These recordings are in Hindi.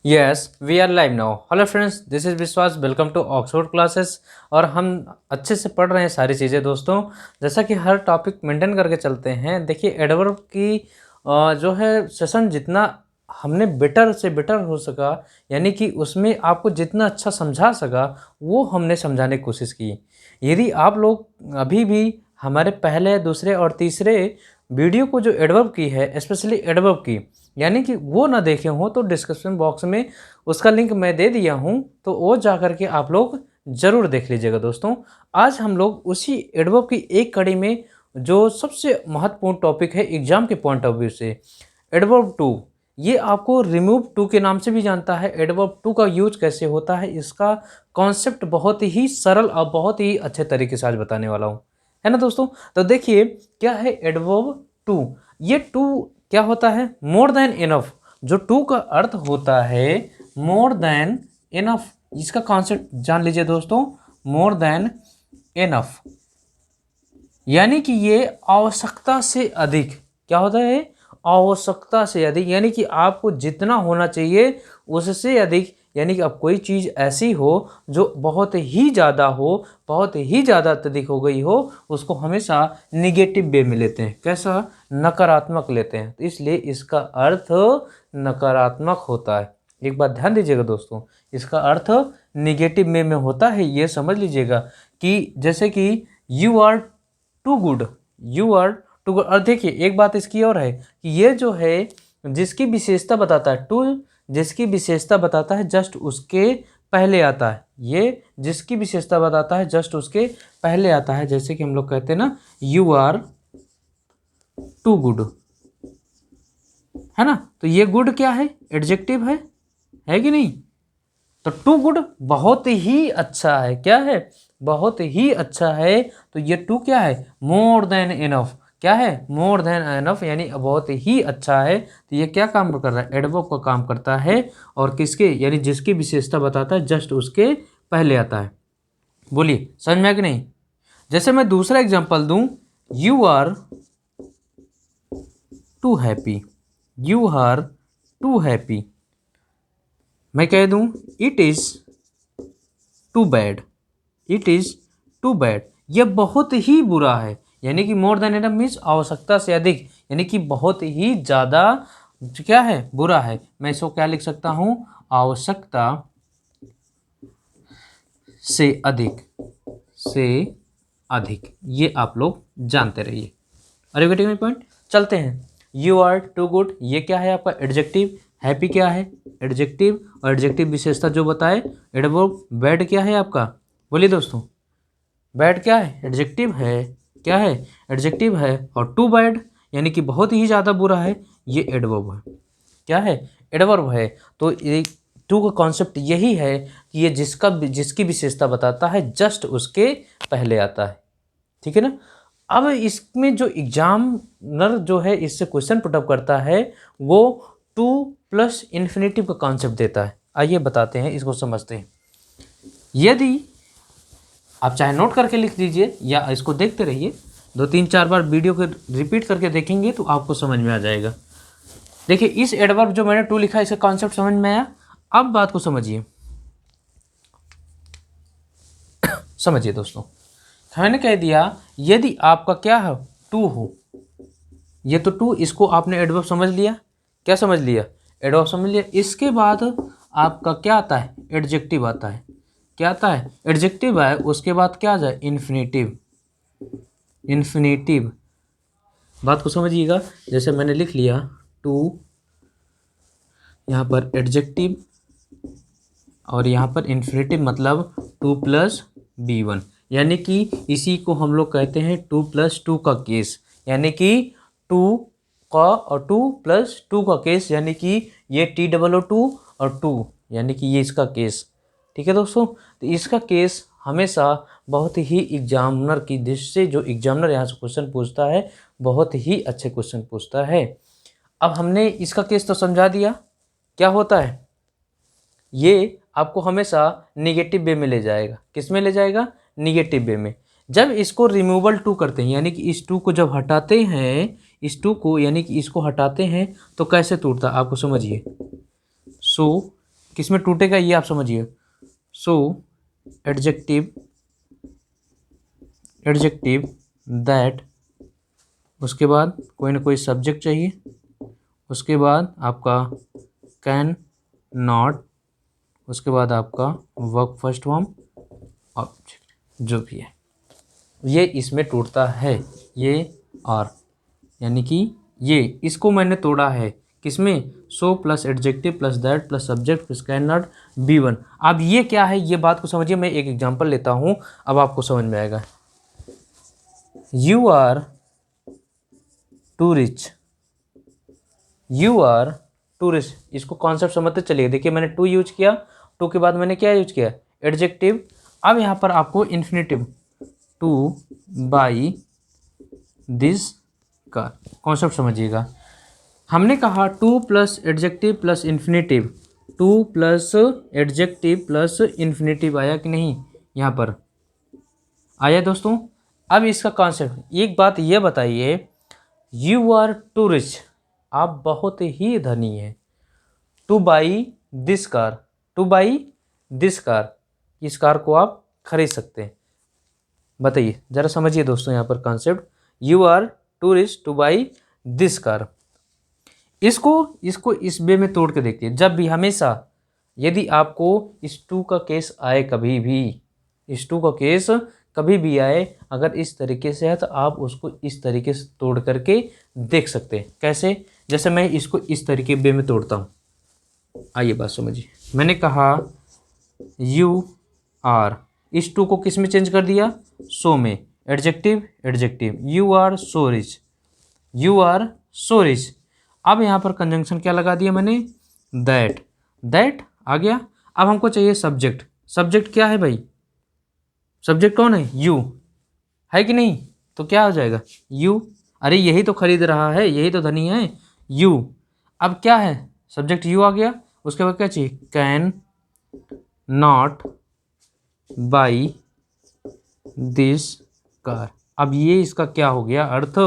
Yes we are live now. Hello friends, this is Vishwas. Welcome to Oxford classes. और हम अच्छे से पढ़ रहे हैं सारी चीज़ें दोस्तों। जैसा कि हर टॉपिक मेंटेन करके चलते हैं। देखिए एडवर्ब की जो है सेशन जितना हमने बेटर से बेटर हो सका, यानी कि उसमें आपको जितना अच्छा समझा सका वो हमने समझाने की कोशिश की। यदि आप लोग अभी भी हमारे पहले, दूसरे और तीसरे वीडियो को जो एडवर्ब की है, स्पेशली एडवर्ब की, यानी कि वो ना देखे हो तो डिस्क्रिप्शन बॉक्स में उसका लिंक मैं दे दिया हूँ, तो वो जा कर के आप लोग ज़रूर देख लीजिएगा दोस्तों। आज हम लोग उसी एडवर्ब की एक कड़ी में जो सबसे महत्वपूर्ण टॉपिक है एग्जाम के पॉइंट ऑफ व्यू से, एडवर्ब टू। ये आपको रिमूव टू के नाम से भी जानता है। एडवर्ब टू का यूज कैसे होता है, इसका कॉन्सेप्ट बहुत ही सरल और बहुत ही अच्छे तरीके से आज बताने वाला हूँ, है ना दोस्तों। तो देखिए क्या है एडवर्ब टू। ये टू क्या होता है? More than enough. जो टू का अर्थ होता है मोर देन इनफ, इसका कॉन्सेप्ट जान लीजिए दोस्तों। मोर देन इनफ यानी कि ये आवश्यकता से अधिक। क्या होता है? आवश्यकता से अधिक, यानी कि आपको जितना होना चाहिए उससे अधिक। यानी कि अब कोई चीज़ ऐसी हो जो बहुत ही ज़्यादा हो, बहुत ही ज़्यादा अत्यधिक हो गई हो, उसको हमेशा निगेटिव वे में लेते हैं। कैसा? नकारात्मक लेते हैं। तो इसलिए इसका अर्थ नकारात्मक होता है। एक बात ध्यान दीजिएगा दोस्तों, इसका अर्थ निगेटिव वे में होता है। ये समझ लीजिएगा कि जैसे कि you are too good, you are too good. और देखिए एक बात इसकी और है कि ये जो है जिसकी विशेषता बताता है, टू जिसकी विशेषता बताता है जस्ट उसके पहले आता है। ये जिसकी विशेषता बताता है जस्ट उसके पहले आता है। जैसे कि हम लोग कहते हैं ना, यू आर टू गुड, है ना। तो ये गुड क्या है? एडजेक्टिव है कि नहीं? तो टू गुड बहुत ही अच्छा है। क्या है? बहुत ही अच्छा है। तो ये टू क्या है? More than enough. क्या है? मोर देन इनफ, यानी बहुत ही अच्छा है। तो ये क्या काम कर रहा है? एडवर्ब का काम करता है। और किसके? यानी जिसकी विशेषता बताता है जस्ट उसके पहले आता है। बोलिए समझ में आया कि नहीं? जैसे मैं दूसरा एग्जांपल दूं, you are too happy, you are too happy. मैं कह दूं it is too bad, it is too bad. यह बहुत ही बुरा है। यानी कि मोर देन इनफ मीन्स आवश्यकता से अधिक, यानी कि बहुत ही ज़्यादा क्या है? बुरा है। मैं इसको क्या लिख सकता हूँ? आवश्यकता से अधिक, से अधिक। ये आप लोग जानते रहिए। अरे गेटिंग माय पॉइंट? चलते हैं। यू आर टू गुड, ये क्या है आपका? एडजेक्टिव। हैप्पी क्या है? एडजेक्टिव। और एडजेक्टिव विशेषता जो बताए एडवर्ब। बैड क्या है आपका? बोलिए दोस्तों, बैड क्या है? एडजेक्टिव है। क्या है? एडजेक्टिव है। और टू बैड यानी कि बहुत ही ज़्यादा बुरा है, ये एडवर्ब है। क्या है? एडवर्ब है। तो ये टू का कॉन्सेप्ट यही है कि ये जिसकी विशेषता बताता है जस्ट उसके पहले आता है। ठीक है ना। अब इसमें जो एग्जामिनर जो है इससे क्वेश्चन पुटअप करता है वो टू प्लस इन्फिनेटिव का कॉन्सेप्ट देता है। आइए बताते हैं, इसको समझते हैं। यदि आप चाहे नोट करके लिख दीजिए या इसको देखते रहिए, 2 3 4 बार वीडियो को रिपीट करके देखेंगे तो आपको समझ में आ जाएगा। देखिए इस एडवर्ब जो मैंने टू लिखा है इसका कॉन्सेप्ट समझ में आया। अब बात को समझिए, समझिए दोस्तों। मैंने कह दिया यदि आपका क्या है? टू हो। ये तो टू, इसको आपने एडवर्ब समझ लिया। क्या समझ लिया? एडवर्ब समझ लिया। इसके बाद आपका क्या आता है? एडजेक्टिव आता है। क्या आता है? एडजेक्टिव है। उसके बाद क्या आ जाए? इन्फिनेटिव। इन्फिनेटिव। बात को समझिएगा। जैसे मैंने लिख लिया टू, यहाँ पर एडजेक्टिव और यहाँ पर इन्फिनेटिव, मतलब टू प्लस बी वन। यानी कि इसी को हम लोग कहते हैं टू प्लस टू का केस। यानी कि टू का और टू प्लस टू का केस, यानी कि ये टी डबल ओ टू और टू, यानी कि ये इसका केस। ठीक है दोस्तों। तो इसका केस हमेशा बहुत ही एग्जामिनर की दृष्टि से, जो एग्जामिनर यहाँ से क्वेश्चन पूछता है बहुत ही अच्छे क्वेश्चन पूछता है। अब हमने इसका केस तो समझा दिया। क्या होता है? ये आपको हमेशा निगेटिव वे में ले जाएगा। किस में ले जाएगा? निगेटिव वे में। जब इसको रिमूवल टू करते हैं, यानी कि इस टू को जब हटाते हैं, इस टू को यानी कि इसको हटाते हैं तो कैसे टूटता है आपको समझिए। सो किस में टूटेगा ये आप समझिए। सो एडजेक्टिव दैट, उसके बाद कोई ना कोई सब्जेक्ट चाहिए, उसके बाद आपका कैन नॉट, उसके बाद आपका वर्ब फर्स्ट फॉर्म ऑब्जेक्ट जो भी है ये इसमें टूटता है, ये और यानी कि ये इसको मैंने तोड़ा है किसमें, so plus adjective plus that plus subject plus can not B1। अब ये क्या है ये बात को समझिए, मैं एक एग्जांपल लेता हूँ अब आपको समझ में आएगा। यू आर टू रिच, इसको कॉन्सेप्ट समझते चलिए। देखिए मैंने टू यूज किया, टू के बाद मैंने क्या यूज किया, एडजेक्टिव। अब यहाँ पर आपको infinitive, to buy this car, concept समझिएगा। हमने कहा two plus adjective plus infinitive, two plus adjective plus infinitive आया कि नहीं, यहाँ पर आया दोस्तों। अब इसका कॉन्सेप्ट एक बात ये बताइए, यू आर टू रिच, आप बहुत ही धनी हैं, टू बाई दिस कार, इस कार को आप खरीद सकते हैं। बताइए जरा समझिए दोस्तों यहाँ पर concept, you are too rich to buy this car. इसको इस वे में तोड़ के देखिए। जब भी हमेशा यदि आपको इस टू का केस आए, कभी भी आए, अगर इस तरीके से है तो आप उसको इस तरीके से तोड़ करके देख सकते हैं। कैसे, जैसे मैं इसको इस तरीके वे में तोड़ता हूँ, आइए बात समझिए। मैंने कहा यू आर, इस टू को किस में चेंज कर दिया, सो में, adjective, you are so rich. अब यहाँ पर कंजंक्शन क्या लगा दिया मैंने, दैट आ गया। अब हमको चाहिए सब्जेक्ट क्या है भाई, सब्जेक्ट कौन है, यू है कि नहीं, तो क्या हो जाएगा यू, अरे यही तो खरीद रहा है, यही तो धनी है, यू। अब क्या है, सब्जेक्ट यू आ गया, उसके बाद क्या चाहिए, can not buy this car. अब ये इसका क्या हो गया अर्थ,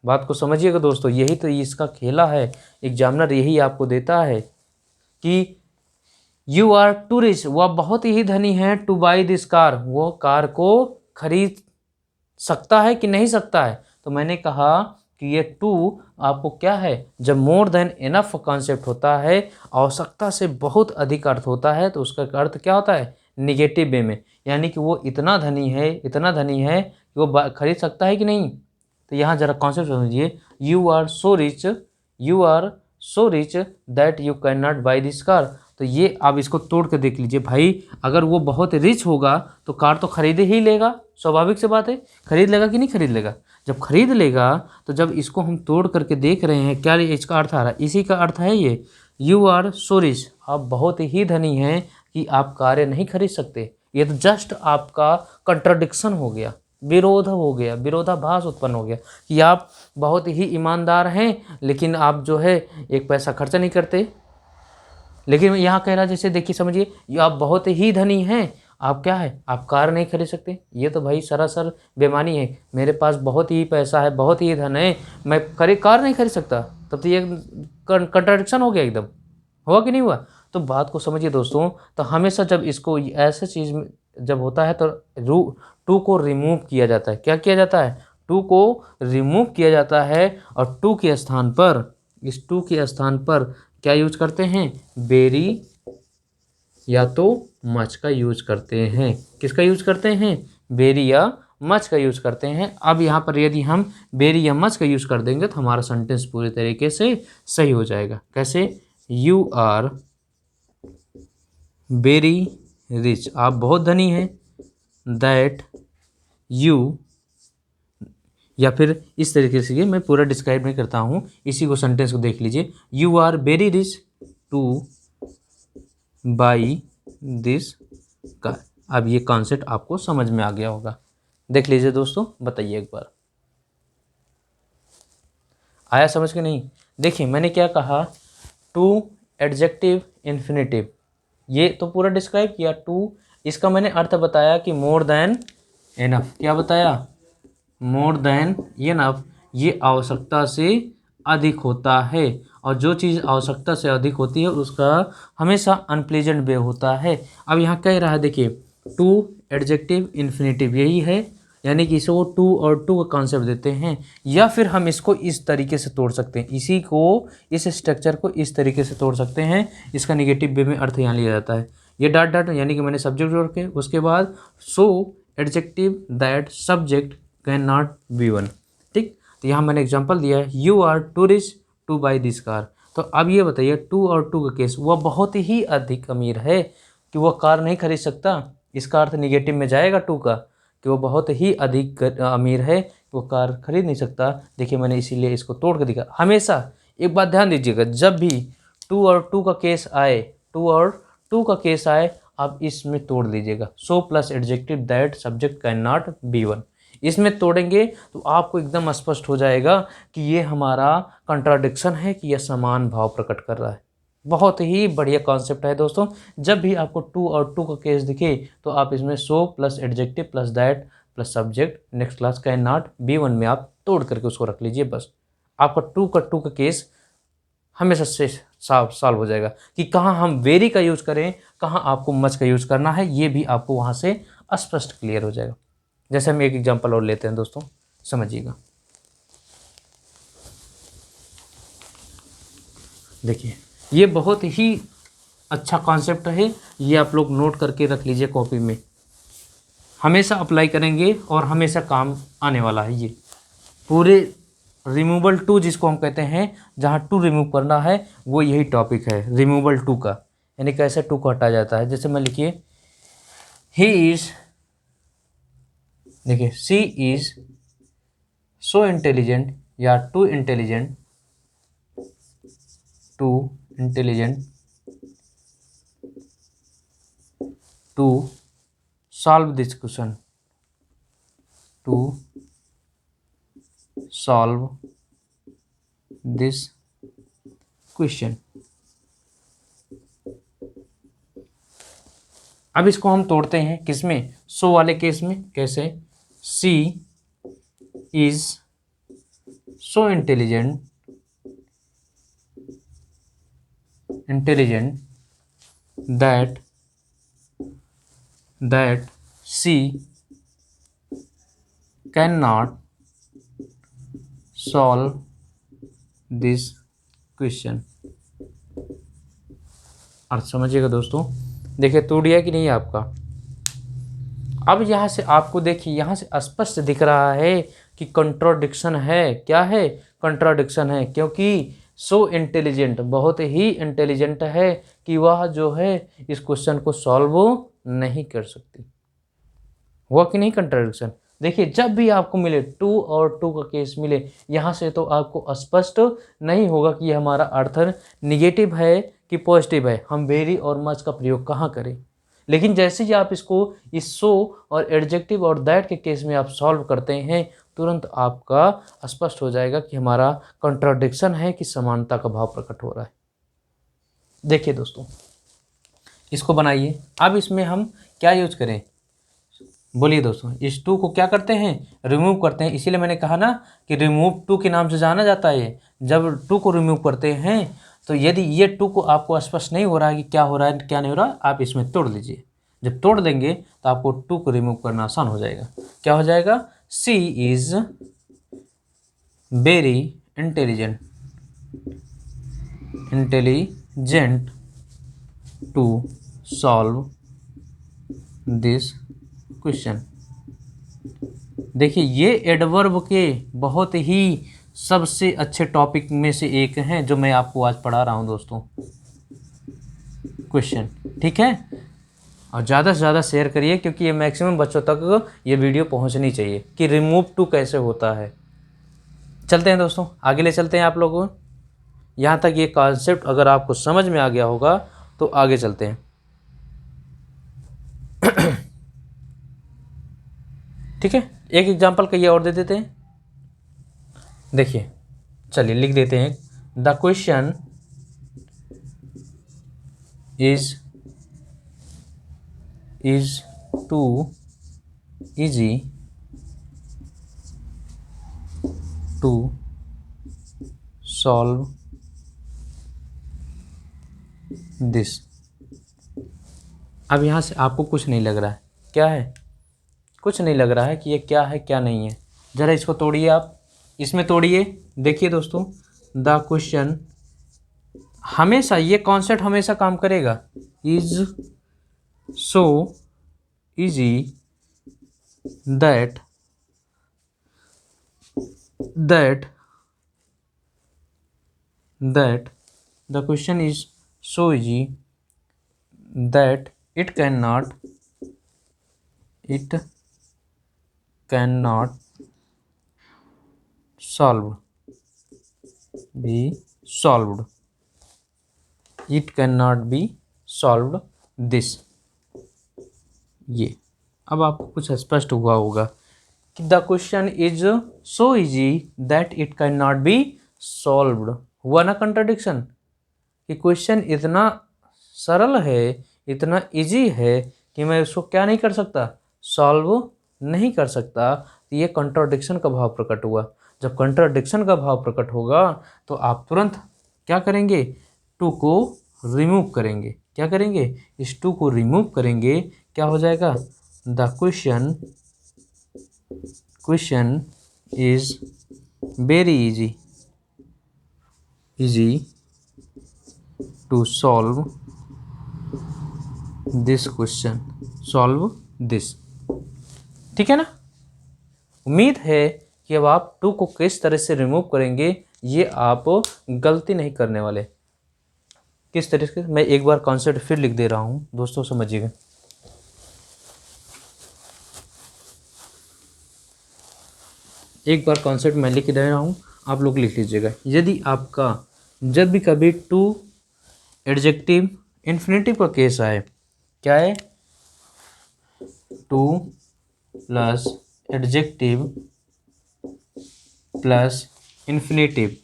बात को समझिएगा दोस्तों, यही तो इसका खेला है, एग्जामिनर यही आपको देता है कि यू आर टू रिच, वह बहुत ही धनी है, टू बाई दिस कार, वो कार को खरीद सकता है कि नहीं सकता है। तो मैंने कहा कि ये टू आपको क्या है, जब मोर देन इनफ कॉन्सेप्ट होता है, आवश्यकता से बहुत अधिक अर्थ होता है, तो उसका अर्थ क्या होता है, निगेटिव वे में, यानी कि वो इतना धनी है कि वो खरीद सकता है कि नहीं। तो यहाँ जरा कॉन्सेप्ट समझिए, you are so rich that you can not buy this car. तो ये आप इसको तोड़ के देख लीजिए भाई, अगर वो बहुत रिच होगा तो कार तो खरीद ही लेगा, स्वाभाविक सी बात है, खरीद लेगा कि नहीं खरीद लेगा। जब खरीद लेगा तो जब इसको हम तोड़ करके देख रहे हैं, क्या इसका अर्थ आ रहा है, इसी का अर्थ है ये, यू आर सो रिच, आप बहुत ही धनी हैं कि आप कारें नहीं खरीद सकते। ये तो जस्ट आपका कंट्राडिक्शन हो गया, विरोधाभास उत्पन्न हो गया कि आप बहुत ही ईमानदार हैं लेकिन आप जो है एक पैसा खर्चा नहीं करते। लेकिन यहाँ कह रहा, जैसे देखिए समझिए, ये आप बहुत ही धनी हैं, आप क्या है, आप कार नहीं खरीद सकते। ये तो भाई सरासर बेमानी है, मेरे पास बहुत ही पैसा है, बहुत ही धन है, मैं कार नहीं खरीद सकता, तब तो ये कंट्राडिक्शन हो गया, एकदम हुआ कि नहीं हुआ। तो बात को समझिए दोस्तों, तो हमेशा जब इसको ऐसे चीज़ में जब होता है तो टू को रिमूव किया जाता है। क्या किया जाता है, टू को रिमूव किया जाता है, और टू के स्थान पर, इस टू के स्थान पर क्या यूज करते हैं, बेरी या तो मच का यूज करते हैं। किसका यूज करते हैं, बेरी या मच का यूज करते हैं। अब यहाँ पर यदि हम बेरी या मच का यूज कर देंगे तो हमारा सेंटेंस पूरी तरीके से सही हो जाएगा। कैसे, यू आर वेरी रिच, आप बहुत धनी हैं, दैट यू, या फिर इस तरीके से, ये मैं पूरा डिस्क्राइब नहीं करता हूँ, इसी को सेंटेंस को देख लीजिए, you are very rich to buy this car. अब ये कॉन्सेप्ट आपको समझ में आ गया होगा, देख लीजिए दोस्तों, बताइए एक बार आया समझ के नहीं। देखिए मैंने क्या कहा, टू एडजेक्टिव इन्फिनेटिव, ये तो पूरा डिस्क्राइब किया। टू, इसका मैंने अर्थ बताया कि मोर देन इनफ, क्या बताया, मोर देन इनफ, ये आवश्यकता से अधिक होता है, और जो चीज़ आवश्यकता से अधिक होती है उसका हमेशा अनप्लेजेंट वे होता है। अब यहाँ कह रहा है देखिए, टू एडजेक्टिव इन्फिनेटिव यही है, यानी कि इसको टू और टू का कॉन्सेप्ट देते हैं, या फिर हम इसको इस तरीके से तोड़ सकते हैं, इसी को इस स्ट्रक्चर को इस तरीके से तोड़ सकते हैं। इसका निगेटिव वे में अर्थ यहाँ लिया जाता है, ये डॉट डॉट यानी कि मैंने सब्जेक्ट जोड़ के उसके बाद so adjective that subject can not be one. ठीक, तो यहाँ मैंने एग्जांपल दिया है, you are too rich to buy this car. तो अब ये बताइए टू और टू का केस, वह बहुत ही अधिक अमीर है कि वह कार नहीं खरीद सकता, इसका अर्थ निगेटिव में जाएगा टू का, कि वो बहुत ही अधिक अमीर है, वो कार खरीद नहीं सकता। देखिए मैंने इसीलिए इसको तोड़ के दिखा। हमेशा एक बात ध्यान दीजिएगा, जब भी टू और टू का केस आए, टू और टू का केस आए, आप इसमें तोड़ लीजिएगा, so plus adjective that subject can not be one. इसमें तोड़ेंगे तो आपको एकदम स्पष्ट हो जाएगा कि ये हमारा कंट्राडिक्शन है कि यह समान भाव प्रकट कर रहा है। बहुत ही बढ़िया कॉन्सेप्ट है दोस्तों। जब भी आपको टू और टू का केस दिखे तो आप इसमें so plus adjective plus that plus subject next class can not be one में आप तोड़ करके उसको रख लीजिए, बस आपका टू का केस हमेशा से सॉल्व हो जाएगा। कि कहाँ हम वेरी का यूज़ करें, कहाँ आपको मच का यूज़ करना है, ये भी आपको वहाँ से स्पष्ट क्लियर हो जाएगा। जैसे हम एक एग्जांपल और लेते हैं दोस्तों, समझिएगा। देखिए ये बहुत ही अच्छा कॉन्सेप्ट है, ये आप लोग नोट करके रख लीजिए कॉपी में, हमेशा अप्लाई करेंगे और हमेशा काम आने वाला है। ये पूरे रिमूवल टू जिसको हम कहते हैं, जहाँ टू रिमूव करना है वो यही टॉपिक है रिमूवल टू का, यानी कैसे टू को हटाया जाता है। जैसे मैं लिखिए, ही इज़, देखिए सी इज़ सो इंटेलिजेंट या too intelligent to solve this question, to solve this question. अब इसको हम तोड़ते हैं किसमें, सो वाले केस में। कैसे, she is so intelligent that she can not solve this question. अर्थ समझिएगा दोस्तों। देखिए तोड़िया कि नहीं आपका। अब यहाँ से आपको देखिए, यहाँ से स्पष्ट दिख रहा है कि कंट्राडिक्शन है। क्या है, कंट्राडिक्शन है, क्योंकि सो इंटेलिजेंट बहुत ही इंटेलिजेंट है कि वह जो है इस क्वेश्चन को सॉल्व नहीं कर सकती। हुआ कि नहीं कंट्राडिक्शन। देखिए जब भी आपको मिले टू और टू का केस मिले, यहाँ से तो आपको स्पष्ट नहीं होगा कि ये हमारा अर्थ निगेटिव है कि पॉजिटिव है, हम वेरी और मच का प्रयोग कहाँ करें। लेकिन जैसे ही आप इसको इस सो और एडजेक्टिव और दैट के केस में आप सॉल्व करते हैं, तुरंत आपका स्पष्ट हो जाएगा कि हमारा कंट्राडिक्शन है कि समानता का भाव प्रकट हो रहा है। देखिए दोस्तों इसको बनाइए। अब इसमें हम क्या यूज करें, बोलिए दोस्तों। इस टू को क्या करते हैं, रिमूव करते हैं। इसीलिए मैंने कहा ना कि रिमूव टू के नाम से जाना जाता है। जब टू को रिमूव करते हैं तो यदि ये टू को आपको स्पष्ट नहीं हो रहा है कि क्या हो रहा है क्या नहीं हो रहा, आप इसमें तोड़ लीजिए। जब तोड़ देंगे तो आपको टू को रिमूव करना आसान हो जाएगा। क्या हो जाएगा, she is very intelligent to solve this question. देखिए ये एडवर्ब के बहुत ही सबसे अच्छे टॉपिक में से एक हैं जो मैं आपको आज पढ़ा रहा हूं दोस्तों, क्वेश्चन। ठीक है, और ज़्यादा से ज़्यादा शेयर करिए क्योंकि ये मैक्सिमम बच्चों तक ये वीडियो पहुंचनी चाहिए कि रिमूव टू कैसे होता है। चलते हैं दोस्तों, आगे ले चलते हैं आप लोगों। यहाँ तक ये कॉन्सेप्ट अगर आपको समझ में आ गया होगा तो आगे चलते हैं। ठीक है, एक एग्जाम्पल कहिए और दे देते हैं। देखिए चलिए लिख देते हैं, the question is too easy to solve this. अब यहाँ से आपको कुछ नहीं लग रहा है, क्या है, कुछ नहीं लग रहा है कि ये क्या है क्या नहीं है। ज़रा इसको तोड़िए, आप इसमें तोड़िए। देखिए दोस्तों, द क्वेश्चन, हमेशा ये कॉन्सेप्ट हमेशा काम करेगा। Is so easy that that that the question is so easy that it cannot solved be solved, it cannot be solved this। ये अब आपको कुछ स्पष्ट हुआ होगा कि the question is so easy that it can not B solved. हुआ ना कंट्राडिक्शन, कि क्वेश्चन इतना सरल है, इतना इजी है कि मैं उसको क्या नहीं कर सकता, सॉल्व नहीं कर सकता। तो ये कंट्राडिक्शन का भाव प्रकट हुआ। जब कंट्राडिक्शन का भाव प्रकट होगा तो आप तुरंत क्या करेंगे, टू को रिमूव करेंगे। क्या करेंगे, इस टू को रिमूव करेंगे, क्या हो जाएगा, the question is very easy to solve this question, solve this. ठीक है ना। उम्मीद है कि अब आप टू को किस तरह से रिमूव करेंगे, ये आप गलती नहीं करने वाले। किस तरीके से, मैं एक बार कॉन्सेप्ट फिर लिख दे रहा हूँ दोस्तों, समझिएगा। एक बार कॉन्सेप्ट मैं लिख दे रहा हूँ, आप लोग लिख लीजिएगा। यदि आपका जब भी कभी टू एडजेक्टिव इन्फिनेटिव का केस आए, क्या है, two plus adjective plus infinitive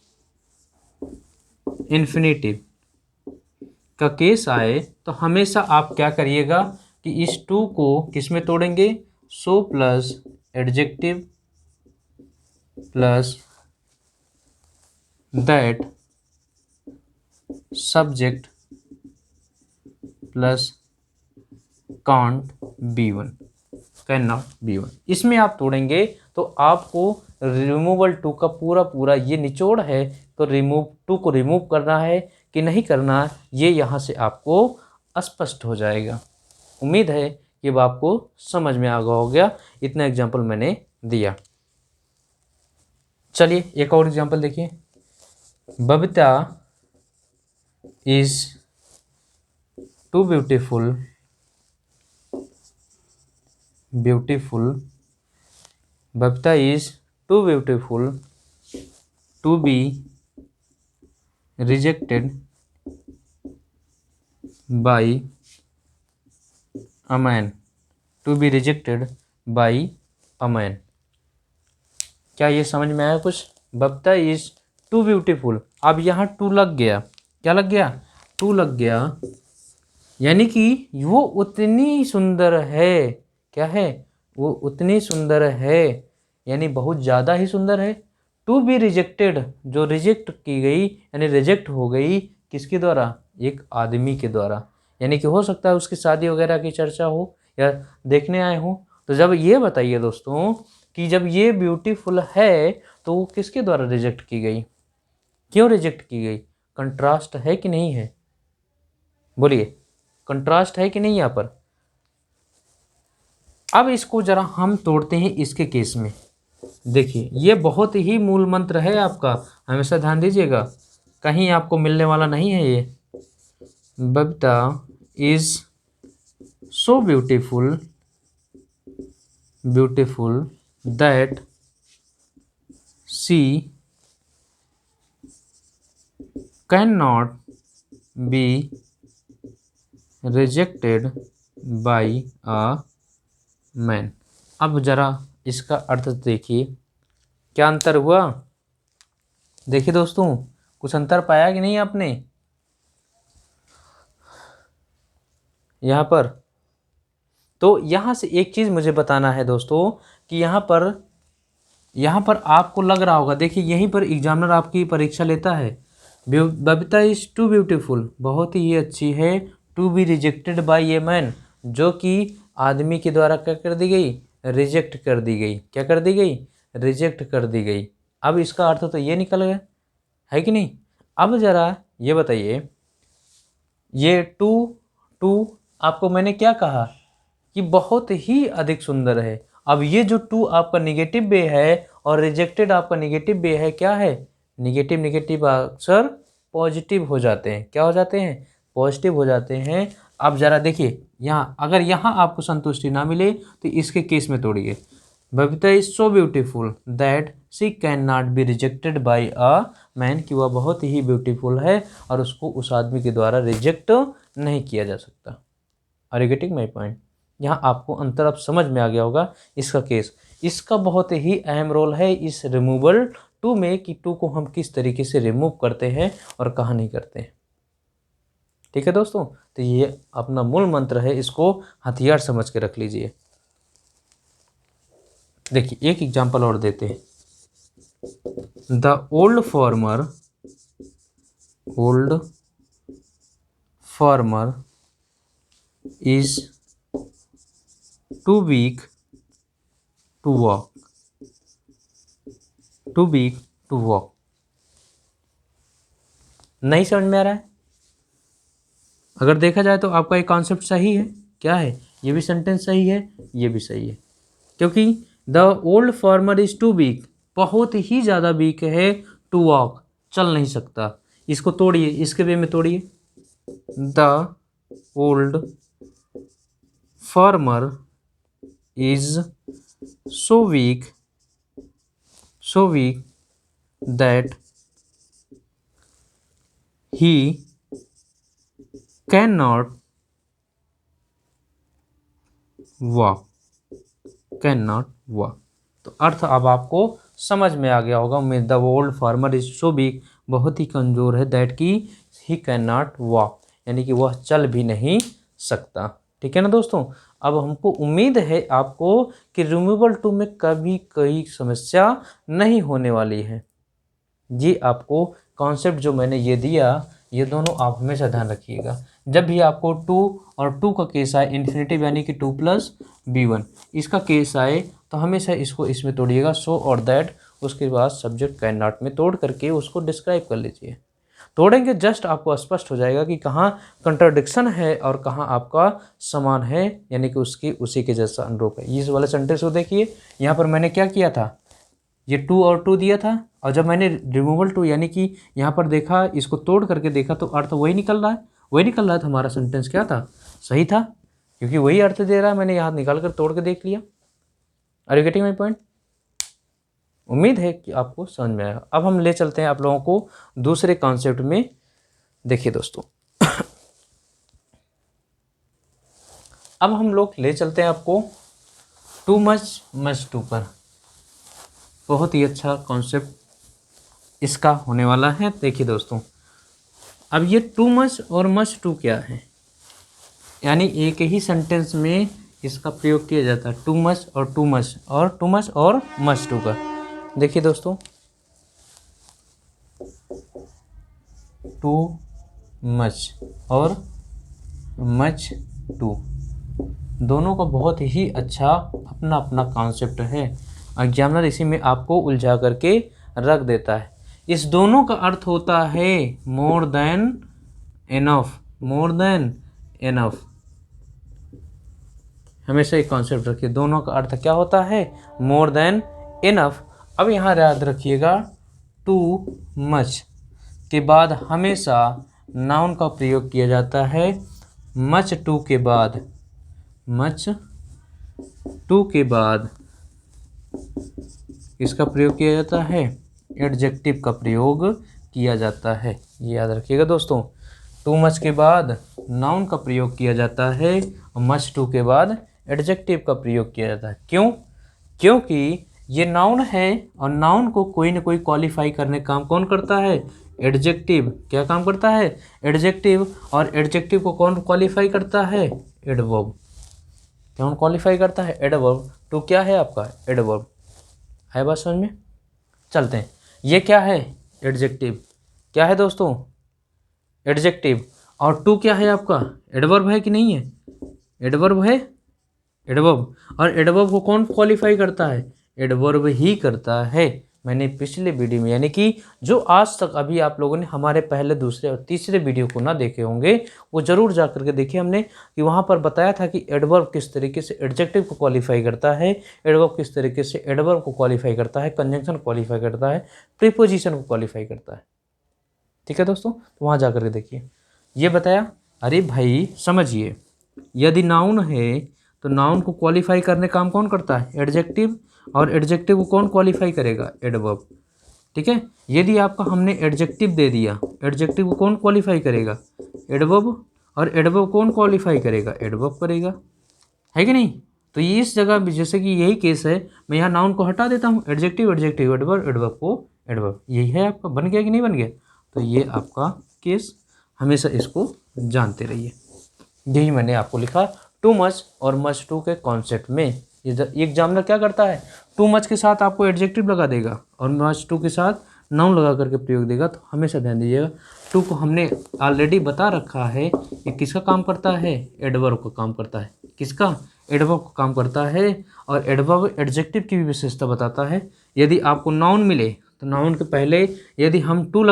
का केस आए, तो हमेशा आप क्या करिएगा कि इस टू को किस में तोड़ेंगे, so plus adjective plus that subject plus can't be one, can not be one, इसमें आप तोड़ेंगे। तो आपको रिमूवल टू का पूरा ये निचोड़ है, तो टू को रिमूव करना है कि नहीं करना, ये यहाँ से आपको स्पष्ट हो जाएगा। उम्मीद है कि अब आपको समझ में आ गया हो गया। इतना एग्जाम्पल मैंने दिया। चलिए एक और एग्जाम्पल देखिए। Babita is too beautiful Babita is too beautiful to be rejected by a man, to be rejected by a man. क्या ये समझ में आया कुछ? बबीता इज टू ब्यूटीफुल, अब यहाँ टू लग गया, क्या लग गया, टू लग गया, यानी कि वो उतनी सुंदर है। क्या है, वो उतनी सुंदर है, यानी बहुत ज़्यादा ही सुंदर है। टू बी रिजेक्टेड, जो रिजेक्ट की गई, यानी रिजेक्ट हो गई, किसके द्वारा, एक आदमी के द्वारा। यानी कि हो सकता है उसकी शादी वगैरह की चर्चा हो या देखने आए हो। तो जब ये बताइए दोस्तों कि जब ये ब्यूटीफुल है तो वो किसके द्वारा रिजेक्ट की गई, क्यों रिजेक्ट की गई? कंट्रास्ट है कि नहीं है, बोलिए, कंट्रास्ट है कि नहीं यहाँ पर? अब इसको जरा हम तोड़ते हैं इसके केस में। देखिए ये बहुत ही मूल मंत्र है आपका, हमेशा ध्यान दीजिएगा, कहीं आपको मिलने वाला नहीं है ये। Babita is so beautiful that she can not be rejected by a man. अब जरा इसका अर्थ देखिए, क्या अंतर हुआ? देखिए दोस्तों, कुछ अंतर पाया कि नहीं आपने यहाँ पर? तो यहाँ से एक चीज़ मुझे बताना है दोस्तों कि यहाँ पर यहाँ पर आपको लग रहा होगा, देखिए यहीं पर एग्जामिनर आपकी परीक्षा लेता है। बबीता इज़ टू ब्यूटीफुल, बहुत ही अच्छी है। To be rejected by a man, जो कि आदमी के द्वारा क्या कर दी गई, रिजेक्ट कर दी गई। क्या कर दी गई, रिजेक्ट कर दी गई। अब इसका अर्थ तो ये निकल गया है कि नहीं। अब ज़रा ये बताइए, ये टू टू आपको मैंने क्या कहा कि बहुत ही अधिक सुंदर है। अब ये जो टू आपका निगेटिव वे है और रिजेक्टेड आपका निगेटिव वे है, क्या है, निगेटिव निगेटिव अक्सर पॉजिटिव हो जाते हैं। क्या हो जाते हैं, पॉजिटिव हो जाते हैं। अब ज़रा देखिए यहाँ, अगर यहाँ आपको संतुष्टि ना मिले तो इसके केस में तोड़िए। Babita is so beautiful that she can not be rejected by a man, कि वह बहुत ही ब्यूटीफुल है और उसको उस आदमी के द्वारा रिजेक्ट नहीं किया जा सकता। Are you getting my point. यहाँ आपको अंतर अब समझ में आ गया होगा। इसका केस, इसका बहुत ही अहम रोल है इस रिमूवल टू में, कि टू को हम किस तरीके से रिमूव करते हैं और कहाँ नहीं करते हैं। ठीक है दोस्तों, तो ये अपना मूल मंत्र है, इसको हथियार समझ के रख लीजिए। देखिए एक एग्जाम्पल और देते हैं। The old farmer is too weak to walk, to weak to walk. नहीं समझ में आ रहा है। अगर देखा जाए तो आपका ये कॉन्सेप्ट सही है। क्या है, ये भी सेंटेंस सही है, ये भी सही है। क्योंकि the old farmer is too weak, बहुत ही ज़्यादा वीक है, टू वॉक, चल नहीं सकता। इसको तोड़िए, इसके वे में तोड़िए। The old farmer is so weak that he can not walk, तो अर्थ अब आपको समझ में आ गया होगा उम्मीद। The old farmer is so week, बहुत ही कमज़ोर है, दैट की ही कैन नॉट वॉक, यानी कि वह चल भी नहीं सकता। ठीक है ना दोस्तों। अब हमको उम्मीद है आपको कि रिमूवल टू में कभी कोई समस्या नहीं होने वाली है। ये आपको कॉन्सेप्ट जो मैंने ये दिया, ये दोनों आप हमेशा ध्यान रखिएगा। जब भी आपको टू और टू का केस आए, इन्फिनेटिव यानी कि 2+b1, इसका केस आए तो हमेशा इसको इसमें तोड़िएगा, सो और दैट, उसके बाद सब्जेक्ट कैन नॉट में तोड़ करके उसको डिस्क्राइब कर लीजिए। तोड़ेंगे जस्ट आपको स्पष्ट हो जाएगा कि कहाँ कंट्राडिक्शन है और कहाँ आपका समान है, यानी कि उसकी उसी के जैसा अनुरूप है। इस वाले सेंटेंस को देखिए, यहाँ पर मैंने क्या किया था, ये टू और टू दिया था, और जब मैंने रिमूवल टू यानी कि यहाँ पर देखा, इसको तोड़ करके देखा तो अर्थ वही निकल रहा है, तो हमारा सेंटेंस क्या था, सही था, क्योंकि वही अर्थ दे रहा है। मैंने यहाँ निकाल कर तोड़ के देख लिया। Are you getting my point. उम्मीद है कि आपको समझ में आएगा। अब हम ले चलते हैं आप लोगों को दूसरे कॉन्सेप्ट में। देखिए दोस्तों अब हम लोग ले चलते हैं आपको टू मच टू पर। बहुत ही अच्छा कॉन्सेप्ट इसका होने वाला है। देखिए दोस्तों, अब ये टू मच और मच टू क्या है, यानी एक ही सेंटेंस में इसका प्रयोग किया जाता है, टू मच और टू मच और टू मच और मच टू का। देखिए दोस्तों, टू मच और मच टू दोनों का बहुत ही अच्छा अपना अपना कॉन्सेप्ट है। एग्जामिनर इसी में आपको उलझा करके रख देता है। इस दोनों का अर्थ होता है more than enough, more than enough. हमेशा एक कॉन्सेप्ट रखिए, दोनों का अर्थ क्या होता है, मोर देन इनफ। अब यहाँ याद रखिएगा, टू मच के बाद हमेशा नाउन का प्रयोग किया जाता है, मच टू के बाद, मच टू के बाद इसका प्रयोग किया जाता है, एडजेक्टिव का प्रयोग किया जाता है। ये याद रखिएगा दोस्तों, टू मच के बाद नाउन का प्रयोग किया जाता है और मच टू के बाद एडजेक्टिव का प्रयोग किया जाता है। क्यों? क्योंकि ये नाउन है और नाउन को कोई ना कोई क्वालिफाई करने का काम कौन करता है, एडजेक्टिव। क्या काम करता है, एडजेक्टिव। और एडजेक्टिव को कौन क्वालिफाई करता है, एडवर्ब। कौन क्वालिफाई करता है, एडवर्ब। टू क्या है आपका, एडवर्ब। है बात समझ में? चलते हैं। ये क्या है? एडजेक्टिव। क्या है दोस्तों? एडजेक्टिव। और टू क्या है आपका? एडवर्ब है कि नहीं है? एडवर्ब है, एडवर्ब। और एडवर्ब को कौन क्वालिफाई करता है? एडवर्ब ही करता है। मैंने पिछले वीडियो में, यानी कि जो आज तक अभी आप लोगों ने हमारे पहले, दूसरे और तीसरे वीडियो को ना देखे होंगे, वो जरूर जा करके देखिए। हमने कि वहाँ पर बताया था कि एडवर्ब किस तरीके से एडजेक्टिव को क्वालिफाई करता है, एडवर्ब किस तरीके से एडवर्ब को क्वालिफाई करता है, कंजंक्शन क्वालिफाई करता है, प्रीपोजिशन को क्वालिफाई करता है। ठीक है दोस्तों, तो वहाँ जा करके देखिए। ये बताया। अरे भाई समझिए, यदि नाउन है तो नाउन को क्वालिफाई करने काम कौन करता है? एडजेक्टिव। और एडजेक्टिव को कौन क्वालिफाई करेगा? एडवर्ब। ठीक है। यदि आपका हमने एडजेक्टिव दे दिया, एडजेक्टिव को कौन क्वालिफाई करेगा? एडवर्ब। और एडवर्ब कौन क्वालिफाई करेगा? एडवर्ब करेगा, है कि नहीं? तो ये इस जगह भी जैसे कि यही केस है, मैं यहाँ नाउन को हटा देता हूँ, एडजेक्टिव एडजेक्टिव, एडवर्ब एडवर्ब को एडवर्ब। यही है आपका। बन गया कि नहीं बन गया? तो ये आपका केस, हमेशा इसको जानते रहिए। यही मैंने आपको लिखा टू मच और मच टू के कॉन्सेप्ट में। ये एग्जामिनर क्या करता है? टू मच के साथ आपको एडजेक्टिव लगा देगा और मच टू के साथ नाउन लगा करके प्रयोग देगा। तो हमेशा ध्यान दीजिएगा, टू को हमने ऑलरेडी बता रखा है ये किसका काम करता है? एडवर्ब का काम करता है। किसका? एडवर्ब का काम करता है। और एडवर्ब एडजेक्टिव की भी विशेषता बताता है। यदि आपको नाउन मिले तो नाउन के पहले यदि हम टू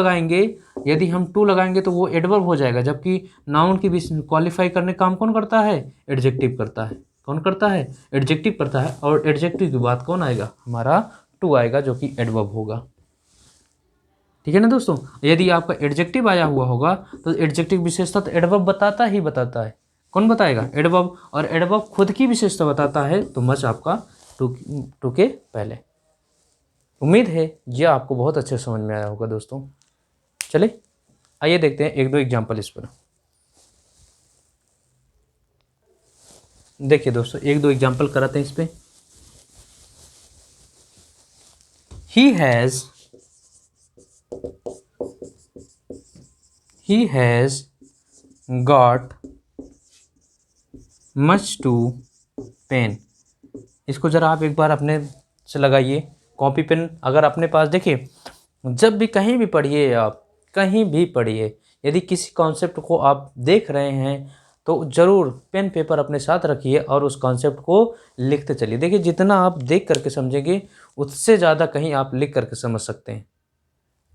लगाएंगे तो वो एडवर्ब हो जाएगा, जबकि नाउन की भी क्वालिफाई करने काम कौन करता है? एडजेक्टिव करता है। कौन करता है? एडजेक्टिव करता है। और एडजेक्टिव के बाद कौन आएगा? हमारा टू आएगा, जो कि एडवर्ब होगा। ठीक है ना दोस्तों? यदि आपका एडजेक्टिव आया हुआ होगा तो एडजेक्टिव विशेषता तो एडवर्ब बताता ही बताता है। कौन बताएगा? एडवर्ब। और एडवर्ब खुद की विशेषता बताता है, तो मच आपका टू के पहले। उम्मीद है ये आपको बहुत अच्छे समझ में आया होगा दोस्तों। चले आइए देखते हैं एक दो एग्जाम्पल इस पर। देखिए दोस्तों, एक दो एग्जाम्पल कराते हैं इस पे। he has got much to pain. इसको ज़रा आप एक बार अपने से लगाइए, कॉपी पेन अगर अपने पास। देखिए, जब भी कहीं भी पढ़िए, आप कहीं भी पढ़िए, यदि किसी कॉन्सेप्ट को आप देख रहे हैं तो ज़रूर पेन पेपर अपने साथ रखिए और उस कॉन्सेप्ट को लिखते चलिए। देखिए, जितना आप देख करके समझेंगे उससे ज़्यादा कहीं आप लिख करके समझ सकते हैं।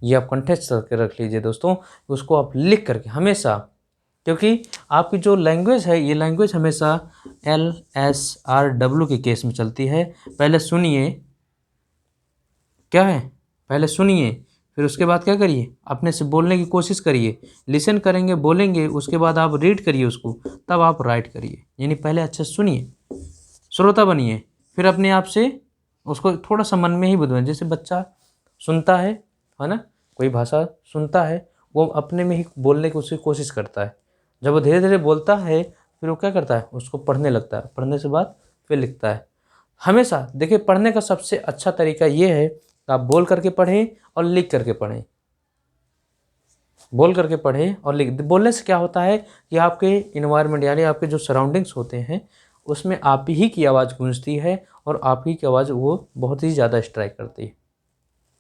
ये आप कंटेक्स्ट करके रख लीजिए दोस्तों, उसको आप लिख करके हमेशा, क्योंकि आपकी जो लैंग्वेज है ये लैंग्वेज हमेशा LSRW के केस में चलती है। पहले सुनिए, क्या है? पहले सुनिए, फिर उसके बाद क्या करिए? अपने से बोलने की कोशिश करिए। लिसन करेंगे, बोलेंगे, उसके बाद आप रीड करिए उसको, तब आप राइट करिए। यानी पहले अच्छे से सुनिए, श्रोता बनिए, फिर अपने आप से उसको थोड़ा सा मन में ही बुझाएं। जैसे बच्चा सुनता है ना, कोई भाषा सुनता है, वो अपने में ही बोलने की उसकी कोशिश करता है। जब वो धीरे धीरे बोलता है फिर वो क्या करता है? उसको पढ़ने लगता है, पढ़ने से बाद फिर लिखता है। हमेशा देखिए, पढ़ने का सबसे अच्छा तरीका ये है कि आप बोल करके पढ़ें और लिख करके पढ़ें। बोल करके पढ़ें और लिख। बोलने से क्या होता है कि आपके इन्वायरमेंट यानी आपके जो सराउंडिंग्स होते हैं उसमें आप ही की आवाज़ गूंजती है और आप ही की आवाज़ वो बहुत ही ज़्यादा स्ट्राइक करती है।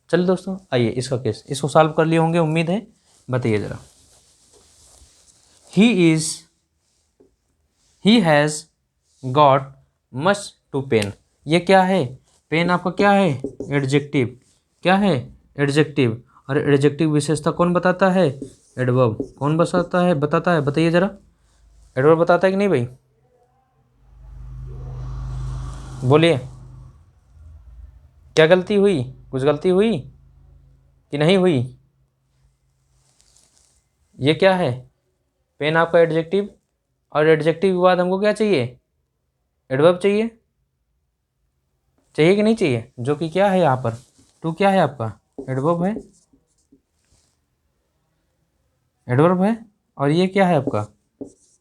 चलिए दोस्तों, आइए इसका केस, इसको सॉल्व कर लिए होंगे उम्मीद है। बताइए ज़रा। He has got much to pain. ये क्या है? पेन आपका क्या है? एडजेक्टिव। क्या है? एडजेक्टिव। और एडजेक्टिव विशेषता कौन बताता है? एडवर्ब। कौन बताता है? बताइए ज़रा। एडवर्ब बताता है कि नहीं भाई? बोलिए, क्या गलती हुई? कुछ गलती हुई कि नहीं हुई? ये क्या है? पेन आपका एडजेक्टिव। और एडजेक्टिव के बाद हमको क्या चाहिए? एडवर्ब चाहिए। चाहिए कि नहीं चाहिए? जो कि क्या है यहाँ पर? टू क्या है आपका? एडवर्ब है। एडवर्ब है। और ये क्या है आपका?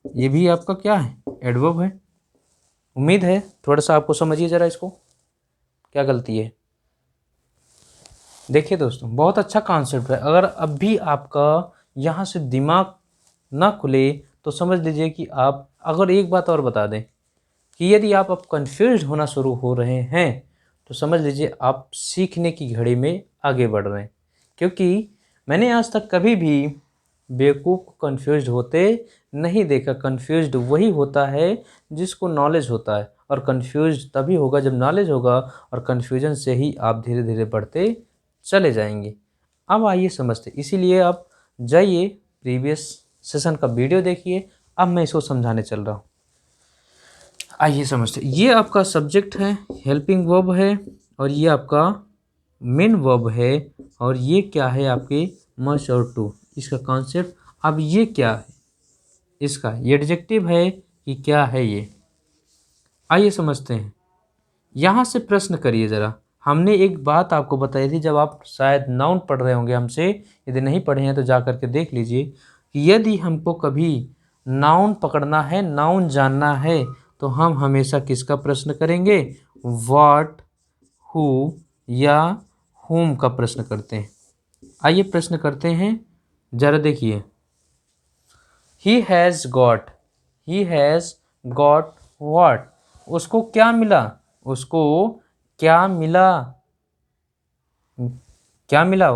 ये भी आपका क्या है? एडवर्ब है। उम्मीद है थोड़ा सा आपको समझिए ज़रा इसको, क्या गलती है। देखिए दोस्तों, बहुत अच्छा कॉन्सेप्ट है। अगर अब भी आपका यहाँ से दिमाग ना खुले तो समझ लीजिए कि आप, अगर एक बात और बता दें कि यदि आप अब कन्फ्यूज होना शुरू हो रहे हैं तो समझ लीजिए आप सीखने की घड़ी में आगे बढ़ रहे हैं। क्योंकि मैंने आज तक कभी भी बेवकूफ़ को कन्फ्यूज्ड होते नहीं देखा। कन्फ्यूज्ड वही होता है जिसको नॉलेज होता है, और कन्फ्यूज्ड तभी होगा जब नॉलेज होगा, और कन्फ्यूजन से ही आप धीरे धीरे बढ़ते चले जाएंगे। अब आइए समझते, इसीलिए आप जाइए प्रीवियस सेशन का वीडियो देखिए। अब मैं इसको समझाने चल रहा हूँ। आइए समझते, ये आपका सब्जेक्ट है, हेल्पिंग वर्ब है, और ये आपका मेन वर्ब है, और ये क्या है आपके मस्ट और टू, इसका कॉन्सेप्ट। अब ये क्या है, इसका ये एडजेक्टिव है कि क्या है ये, आइए समझते हैं। यहाँ से प्रश्न करिए ज़रा। हमने एक बात आपको बताई थी जब आप शायद नाउन पढ़ रहे होंगे हमसे, यदि नहीं पढ़े हैं तो जा कर के देख लीजिए कि यदि हमको कभी नाउन पकड़ना है, नाउन जानना है, तो हम हमेशा किसका प्रश्न करेंगे, व्हाट, हु या whom का प्रश्न करते हैं। आइए प्रश्न करते हैं, ज़रा देखिए। ही हैज़ गॉट व्हाट, उसको क्या मिला, उसको क्या मिला, क्या मिला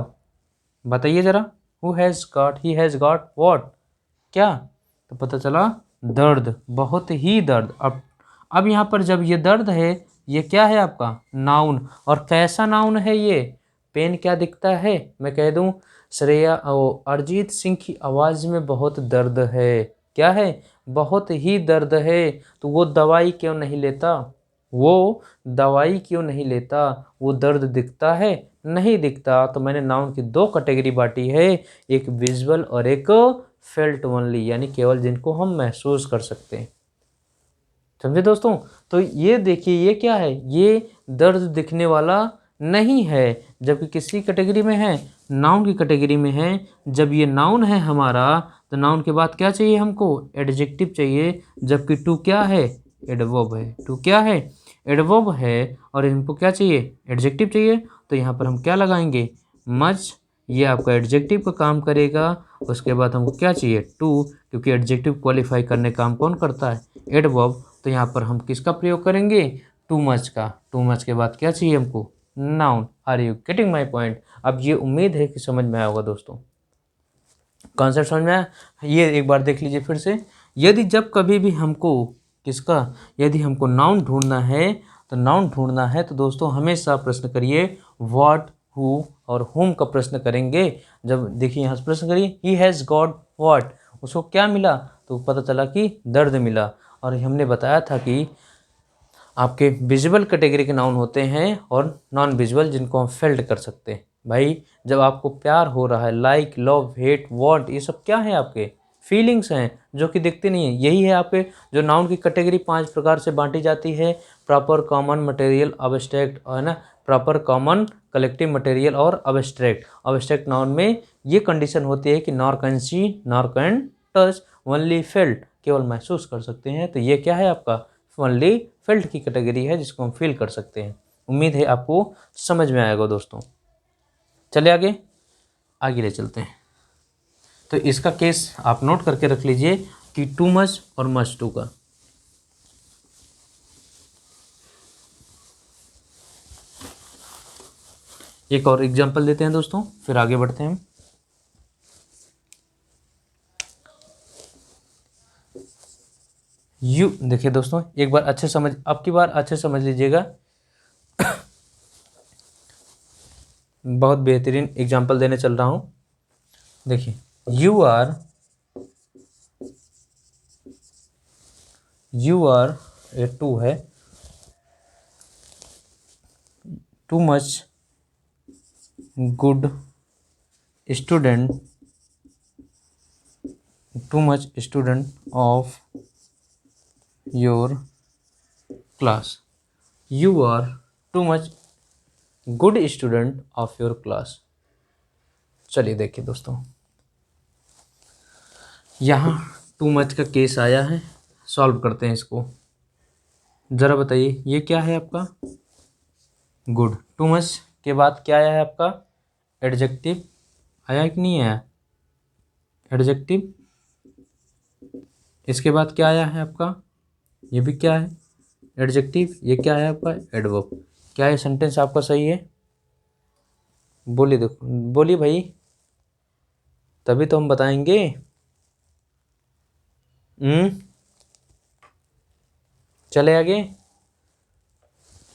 बताइए ज़रा। ही हैज़ गॉट व्हाट, क्या, तो पता चला दर्द, बहुत ही दर्द। अब यहाँ पर जब ये दर्द है, ये क्या है आपका नाउन, और कैसा नाउन है ये, पेन क्या दिखता है, मैं कह दूं अरिजीत सिंह की आवाज़ में बहुत दर्द है, क्या है, बहुत ही दर्द है, तो वो दवाई क्यों नहीं लेता, वो दवाई क्यों नहीं लेता, वो दर्द दिखता है, नहीं दिखता। तो मैंने नाउन की दो कैटेगरी बांटी है, एक विजुअल और एक फेल्ट ओनली, यानी केवल जिनको हम महसूस कर सकते हैं। समझे दोस्तों। तो ये देखिए, ये क्या है, ये दर्द दिखने वाला नहीं है, जबकि किसी कैटेगरी में है, नाउन की कैटेगरी में है। जब ये नाउन है हमारा, तो नाउन के बाद क्या चाहिए हमको, एडजेक्टिव चाहिए, जबकि टू क्या है, एडवर्ब है। टू क्या है, एडवर्ब है, और इनको क्या चाहिए, एडजेक्टिव चाहिए। तो यहाँ पर हम क्या लगाएंगे, मच, ये आपका एडजेक्टिव का काम करेगा। उसके बाद हमको क्या चाहिए, टू, क्योंकि एडजेक्टिव क्वालिफाई करने का काम कौन करता है, एडवर्ब। तो यहाँ पर हम किसका प्रयोग करेंगे, टू मच का। टू मच के बाद क्या चाहिए हमको, noun. Are you getting my point. अब ये उम्मीद है कि समझ में आया होगा दोस्तों, कॉन्सेप्ट समझ में आया। ये एक बार देख लीजिए फिर से। यदि जब कभी भी हमको किसका, यदि हमको नाउन ढूंढना है, तो नाउन ढूंढना है तो दोस्तों हमेशा प्रश्न करिए व्हाट, हु और whom का प्रश्न करेंगे। जब देखिए यहाँ से प्रश्न करिए, ही हैज़ गॉट व्हाट, उसको क्या मिला, तो पता चला कि दर्द मिला। और हमने बताया था कि आपके विजुअल कैटेगरी के नाउन होते हैं और नॉन विजुअल, जिनको हम फेल्ट कर सकते हैं। भाई जब आपको प्यार हो रहा है, लाइक, लव, हेट, वांट, ये सब क्या है, आपके फीलिंग्स हैं जो कि दिखते नहीं है। यही है आपके जो नाउन की कैटेगरी 5 प्रकार से बांटी जाती है, प्रॉपर, कॉमन, मटेरियल, अब्स्ट्रैक्ट, है ना, प्रॉपर, कॉमन, कलेक्टिव, मटेरियल और अब्स्ट्रैक्ट। अब्स्ट्रैक्ट नाउन में ये कंडीशन होती है कि nor can see, nor can touch, only felt, केवल महसूस कर सकते हैं। तो ये क्या है आपका, ओनली फेल्ट की कैटेगरी है, जिसको हम फील कर सकते हैं। उम्मीद है आपको समझ में आएगा दोस्तों। चलिए आगे आगे ले चलते हैं। तो इसका केस आप नोट करके रख लीजिए कि टू मच और मच टू का। एक और एग्जांपल देते हैं दोस्तों, फिर आगे बढ़ते हैं। यू देखिए दोस्तों, एक बार अच्छे समझ, अब की बार अच्छे समझ लीजिएगा। बहुत बेहतरीन एग्जांपल देने चल रहा हूँ। देखिए, यू आर ए टू है, too much good student, too much student of your class. You are too much good student of your class. चलिए देखिए दोस्तों, यहाँ टू मच का केस आया है, सॉल्व करते हैं इसको। ज़रा बताइए ये क्या है आपका, गुड। टू मच के बाद क्या आया है आपका, एडजेक्टिव आया कि नहीं आया, एडजेक्टिव। इसके बाद क्या आया है आपका, ये भी क्या है, एडजेक्टिव। ये क्या है आपका, एडवर्ब। क्या ये सेंटेंस आपका सही है? बोलिए, देखो बोलिए भाई, तभी तो हम बताएंगे। चले आगे,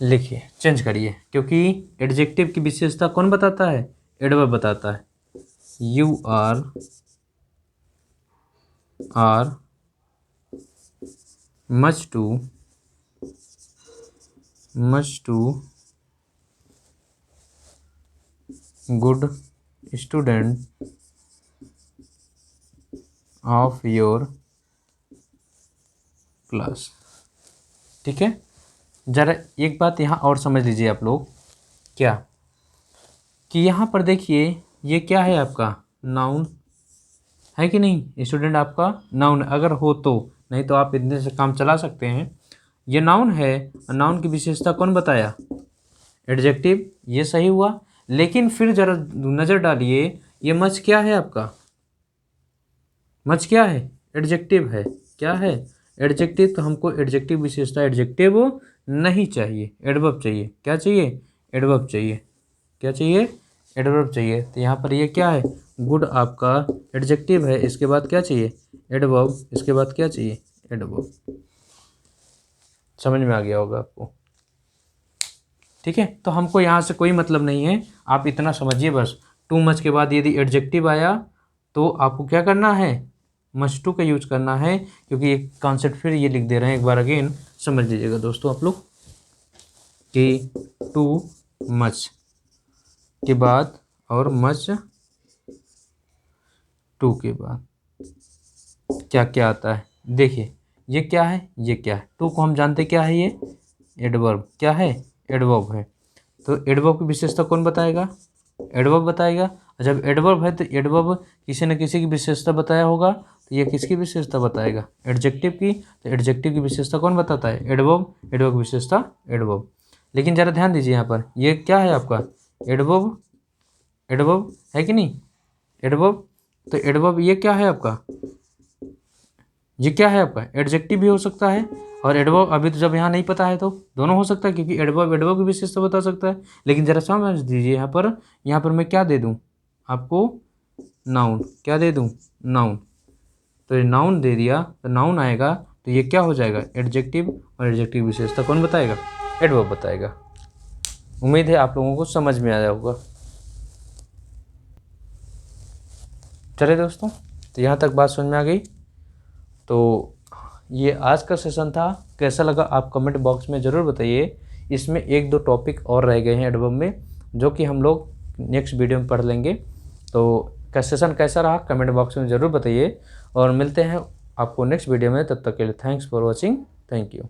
लिखिए, चेंज करिए, क्योंकि एडजेक्टिव की विशेषता कौन बताता है? एडवर्ब बताता है। You are much too good student of your class. ठीक है, जरा एक बात यहाँ और समझ लीजिए आप लोग, क्या कि यहाँ पर देखिए, ये क्या है आपका? नाउन है कि नहीं? स्टूडेंट आपका नाउन अगर हो तो, नहीं तो आप इतने से काम चला सकते हैं। ये नाउन है, नाउन की विशेषता कौन बताया? एडजेक्टिव। ये सही हुआ, लेकिन फिर जरा नज़र डालिए, ये मच क्या है आपका? मच क्या है? एडजेक्टिव है। क्या है? एडजेक्टिव। तो हमको एडजेक्टिव विशेषता एडजेक्टिव नहीं चाहिए, एडवर्ब चाहिए। क्या चाहिए? एडवर्ब चाहिए। क्या चाहिए? एडवर्ब चाहिए। तो यहाँ पर ये क्या है? गुड आपका एडजेक्टिव है, इसके बाद क्या चाहिए? एडवर्ब। इसके बाद क्या चाहिए? एडवर्ब। समझ में आ गया होगा आपको? ठीक है, तो हमको यहाँ से कोई मतलब नहीं है, आप इतना समझिए बस। टू मच के बाद यदि एडजेक्टिव आया तो आपको क्या करना है? मच टू का यूज करना है, क्योंकि ये कॉन्सेप्ट फिर ये लिख दे रहे हैं, एक बार अगेन समझ लीजिएगा दोस्तों आप लोग, कि टू मच के बाद और मच टू के बाद क्या क्या आता है? देखिए, ये क्या है? ये क्या है? टू को हम जानते क्या है? ये एडवर्ब। क्या है? एडवर्ब है। तो एडवर्ब की विशेषता कौन बताएगा? एडवर्ब बताएगा। जब एडवर्ब है तो एडवर्ब किसी न किसी की विशेषता बताया होगा, तो ये किसकी विशेषता बताएगा? एडजेक्टिव की। तो एडजेक्टिव की विशेषता कौन बताता है? एडवर्ब। एडवर्ब की विशेषता एडवर्ब। लेकिन ज़रा ध्यान दीजिए, यहाँ पर ये क्या है आपका? एडवर्ब। एडवर्ब है कि नहीं? एडवर्ब। तो एडवर्ब ये क्या है आपका? ये क्या है आपका? एडजेक्टिव भी हो सकता है और एडवर्ब। अभी तो जब यहाँ नहीं पता है तो दोनों हो सकता है, क्योंकि एडवर्ब एडवर्ब की विशेषता बता सकता है। लेकिन ज़रा समझ दीजिए, यहाँ पर मैं क्या दे दूँ आपको? नाउन। क्या दे दूँ? नाउन। तो ये नाउन दे दिया, तो नाउन आएगा तो ये क्या हो जाएगा? एडजेक्टिव। और एडजेक्टिव विशेषता कौन बताएगा? एडवर्ब बताएगा। उम्मीद है आप लोगों को समझ में आया होगा। चलिए दोस्तों, तो यहाँ तक बात समझ में आ गई। तो ये आज का सेशन था, कैसा लगा आप कमेंट बॉक्स में ज़रूर बताइए। इसमें एक दो टॉपिक और रह गए हैं एडवर्ब में, जो कि हम लोग नेक्स्ट वीडियो में पढ़ लेंगे। तो सेशन कैसा रहा कमेंट बॉक्स में ज़रूर बताइए, और मिलते हैं आपको नेक्स्ट वीडियो में। तब तक के लिए thanks for watching. Thank you.